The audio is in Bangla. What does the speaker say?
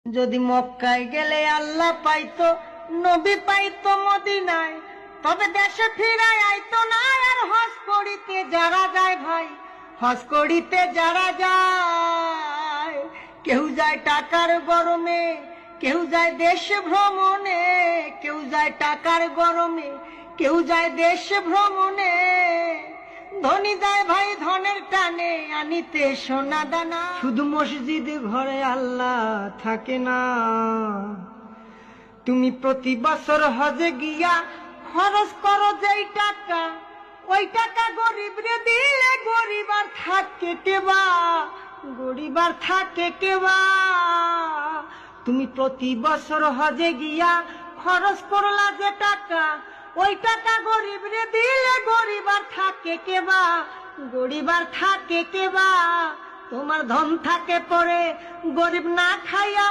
যদি মক্কায় গেলে আল্লাহ পাইতো, নবী পাইতো মদিনায়, তবে দেশে ফিরায় আইতো না। আর হজ করিতে যারা যায় ভাই, হজ করিতে যারা যায়, কেউ যায় টাকার গরমে, কেউ যায় দেশ ভ্রমণে, কেউ যায় টাকার গরমে, কেউ যায় দেশ ভ্রমণে। ধনী যায় ভাই ধনের টানে আনিতে সোনা দানা। শুধু মসজিদ ঘরে আল্লাহ থাকে না। তুমি প্রতি বছর হজে গিয়া খরচ করো যেই টাকা, ওই টাকা গরিব রে দিলে গরিব আর থাকে কেবা, গরিব আর থাকে কেবা। তুমি প্রতি বছর হজে গিয়া খরচ করলা যে টাকা, ওই টাকা গরিব রে দিলে গরিব আর থাকে কেবা, গরিব আর থাকে কেবা। তোমার ধন থাকে পরে গরিব না খাইয়া